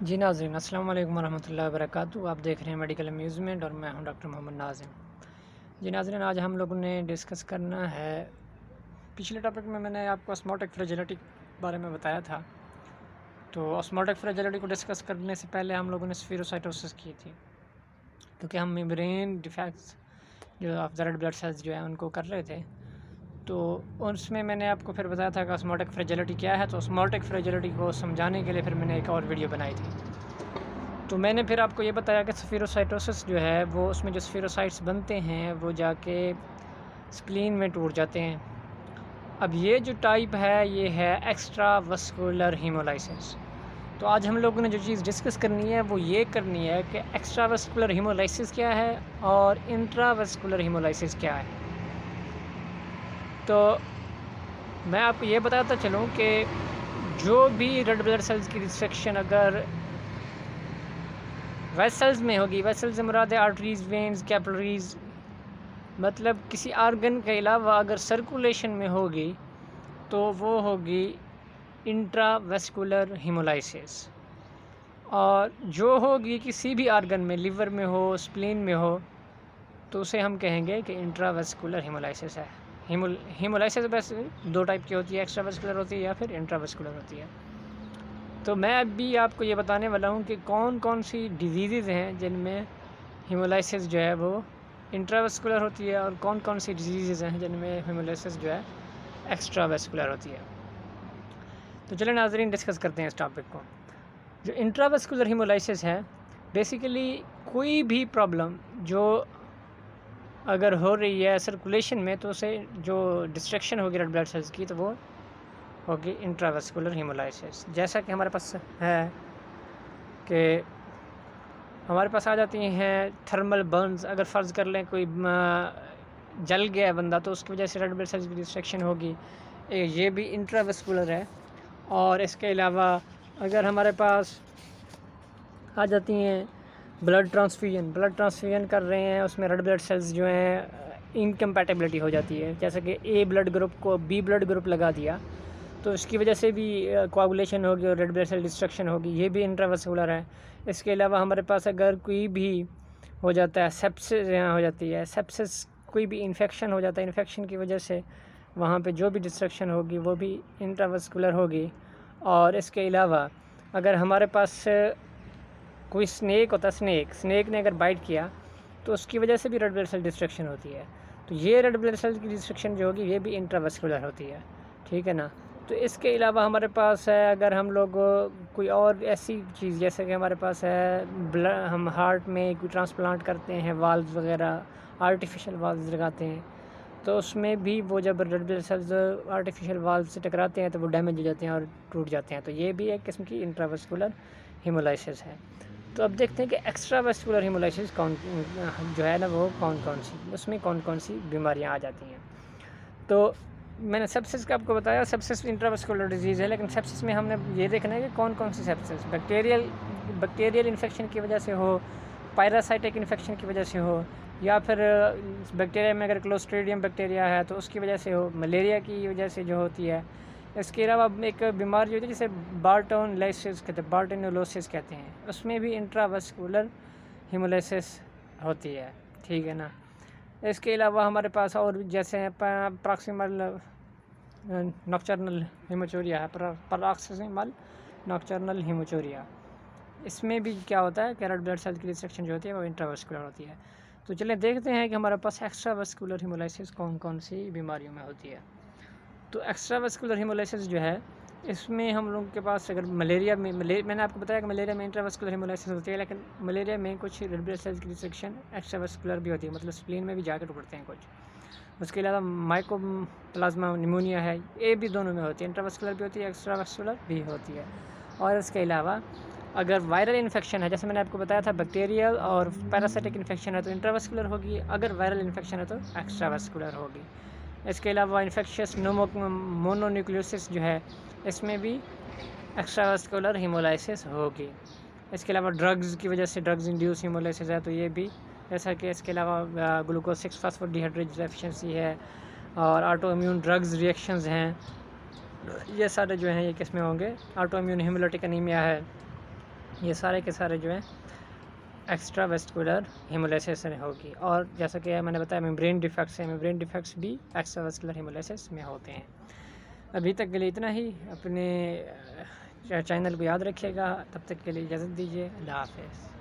जी नाज़रीन, अस्सलाम वालेकुम वरहमतुल्लाहि वबरकातुहू। आप देख रहे हैं मेडिकल अम्यूज़मेंट और मैं हूं डॉक्टर मोहम्मद नाज़िम। जी नाज़रीन, आज हम लोगों ने डिस्कस करना है, पिछले टॉपिक में मैंने आपको ऑस्मोटिक फ्रेजिलिटी के बारे में बताया था। तो ऑस्मोटिक फ्रेजिलिटी को डिस्कस करने से पहले हम लोगों ने स्फीरोसाइटोसिस की थी, क्योंकि हम मेम्ब्रेन डिफेक्ट्स जो of the red blood cells जो है उनको कर रहे थे। तो उसमें मैंने आपको फिर बताया था कि ऑस्मोटिक फ्रेजिलिटी क्या है। तो ऑस्मोटिक फ्रेजिलिटी को समझाने के लिए फिर मैंने एक और वीडियो बनाई थी। तो मैंने फिर आपको ये बताया कि स्फीरोसाइटोसिस जो है वो, उसमें जो स्फीरोसाइट्स बनते हैं वो जाके स्प्लीन में टूट जाते हैं। अब ये जो टाइप है ये है एक्स्ट्रा वस्कुलर हीमोलाइसिस। तो आज हम लोगों ने जो चीज़ डिस्कस करनी है वो ये करनी है कि एक्स्ट्रा वस्कुलर हीमोलाइसिस क्या है और इंट्रा वस्कुलर हीमोलाइसिस क्या है। तो मैं आपको ये बताता चलूँ कि जो भी रेड ब्लड सेल्स की रिस्ट्रिक्शन अगर वेसल्स में होगी, वेसल्स से मुराद है आर्टरीज़, वेन्स, कैपिलरीज़, मतलब किसी आर्गन के अलावा अगर सर्कुलेशन में होगी तो वो होगी इंट्रावेस्कुलर हीमोलाइसिस। और जो होगी किसी भी आर्गन में, लिवर में हो, स्प्लीन में हो, तो उसे हम कहेंगे कि इंट्रावेस्कुलर हीमोलाइसिस है। हीमोलाइसिस वैसे दो टाइप की होती है, एक्स्ट्रावेस्कुलर होती है या फिर इंट्रावेस्कुलर होती है। तो मैं अभी आपको ये बताने वाला हूँ कि कौन कौन सी डिजीज़ हैं जिनमें हीमोलाइसिस जो है वो इंट्रावेस्कुलर होती है और कौन कौन सी डिजीज़ हैं जिनमें हीमोलाइसिस जो है एक्स्ट्रावेस्कुलर होती है। तो चलिए नाज़रीन, डिस्कस करते हैं इस टॉपिक को। जो इंट्रावेस्कुलर हीमोलाइसिस है, बेसिकली कोई भी प्रॉब्लम जो अगर हो रही है सर्कुलेशन में तो उसे जो डिस्ट्रक्शन होगी रेड ब्लड सेल्स की तो वो होगी इंट्रावेस्कुलर हीमोलाइसिस। जैसा कि हमारे पास है कि हमारे पास आ जाती हैं थर्मल बर्न्स। अगर फ़र्ज़ कर लें कोई जल गया है बंदा तो उसकी वजह से रेड ब्लड सेल्स की डिस्ट्रक्शन होगी, ये भी इंट्रावेस्कुलर है। और इसके अलावा अगर हमारे पास आ जाती हैं ब्लड ट्रांसफ्यूजन कर रहे हैं, उसमें रेड ब्लड सेल्स जो हैं इनकम्पैटिबिलिटी हो जाती है। जैसे कि ए ब्लड ग्रुप को बी ब्लड ग्रुप लगा दिया तो इसकी वजह से भी कोआगुलेशन होगी और रेड ब्लड सेल डिस्ट्रक्शन होगी, ये भी इंट्रावेस्कुलर है। इसके अलावा हमारे पास अगर कोई भी हो जाता है, सेप्सिस हो जाती है, सेप्सिस कोई भी इन्फेक्शन हो जाता है, इन्फेक्शन की वजह से वहाँ पे जो भी डिस्ट्रक्शन होगी वो भी इंट्रावेस्कुलर होगी। और इसके अलावा अगर हमारे पास कोई स्नेक होता है, स्नेक ने अगर बाइट किया तो उसकी वजह से भी रेड ब्लड सेल डिस्ट्रक्शन होती है। तो ये रेड ब्लड सेल की डिस्ट्रक्शन जो होगी ये भी इंट्रावेस्कुलर होती है, ठीक है ना। तो इसके अलावा हमारे पास है, अगर हम लोग कोई और ऐसी चीज़ जैसे कि हमारे पास है ब्लड, हम हार्ट में कोई ट्रांसप्लांट करते हैं, वाल्व वगैरह आर्टिफिशियल वाल्व लगाते हैं, तो उसमें भी वो जब red blood cells artificial valve से टकराते हैं तो वो डैमेज हो जाते हैं और टूट जाते हैं। तो ये भी एक किस्म की इंट्रावेस्कुलर हीमोलाइसिस है। तो अब देखते हैं कि एक्स्ट्रा वेस्कुलर हीमोलाइसिस कौन जो है ना वो कौन कौन सी, उसमें कौन कौन सी बीमारियां आ जाती हैं। तो मैंने सेप्सिस का आपको बताया, सेप्सिस इंट्रावेस्कुलर डिजीज़ है, लेकिन सेप्सिस में हमने ये देखना है कि कौन कौन सी सेप्सिस, बैक्टीरियल इन्फेक्शन की वजह से हो, पायरासाइटिक इन्फेक्शन की वजह से हो, या फिर बैक्टीरिया में अगर क्लोस्ट्रीडियम बैक्टीरिया है तो उसकी वजह से हो, मलेरिया की वजह से जो होती है। इसके अलावा एक बीमारी होती है जिसे बार्टोनलाइसिस कहते हैं, बार्टिनोलोसिस कहते हैं, उसमें भी इंट्रावेस्कुलर हीमोलाइसिस होती है, ठीक है ना। इसके अलावा हमारे पास और जैसे प्रॉक्सिमल नॉक्टर्नल हीमोचूरिया है, प्रॉक्सिमल नॉक्टर्नल हीमोचूरिया, इसमें भी क्या होता है कि रेड ब्लड सेल की डिस्ट्रक्शन जो होती है वो इंट्रावेस्कुलर होती है। तो चलिए देखते हैं कि हमारे पास एक्स्ट्रा वेस्कुलर हीमोलाइसिस कौन कौन सी बीमारियों में होती है। तो एक्स्ट्रा वेस्कुलर हीमोलाइसिस जो है, इसमें हम लोगों के पास अगर मलेरिया में मैंने आपको बताया कि मलेरिया में इंट्रावेस्कुलर हीमोलाइसिस होती है, लेकिन मलेरिया में कुछ रेड ब्लड सेल्स की डिस्ट्रक्शन एक्स्ट्रा वेस्कुलर भी होती है, मतलब स्प्लीन में भी जाकर टूटते हैं कुछ। उसके अलावा माइकोप्लाज्मा निमोनिया है, ये भी दोनों में होती है, इंट्रावेस्कुलर भी होती है, एक्स्ट्रा वेस्कुलर भी होती है। और इसके अलावा अगर वायरल इन्फेक्शन है, जैसे मैंने आपको बताया था बैक्टीरियल और पैरासाइटिक इन्फेक्शन है तो इंट्रावेस्कुलर होगी, अगर वायरल इन्फेक्शन है तो एक्स्ट्रा वेस्कुलर होगी। इसके अलावा इन्फेक्शियस मोनोन्यूक्लियोसिस जो है, इसमें भी एक्स्ट्रावेस्कुलर हीमोलाइसिस होगी। इसके अलावा ड्रग्स की वजह से ड्रग्स इंड्यूस हीमोलाइसिस है तो ये भी, जैसा कि इसके अलावा ग्लूकोज 6 फॉस्फोडिहाइड्रेट डेफिशिएंसी है और ऑटो इम्यून ड्रग्स रिएक्शंस हैं, ये सारे जो हैं ये किस में होंगे, ऑटो इम्यून हीमोलिटिक एनीमिया है, ये सारे के सारे जो हैं एक्स्ट्रा वेस्कुलर हेमोलाइसिस होगी। और जैसा कि मैंने बताया मेम्ब्रेन डिफेक्ट्स हैं, मेम्ब्रेन डिफेक्ट्स भी एक्स्ट्रा वेस्कुलर हेमोलाइसिस में होते हैं। अभी तक के लिए इतना ही। अपने चैनल को याद रखिएगा। तब तक के लिए इजाज़त दीजिए। अल्लाह हाफ़िज़।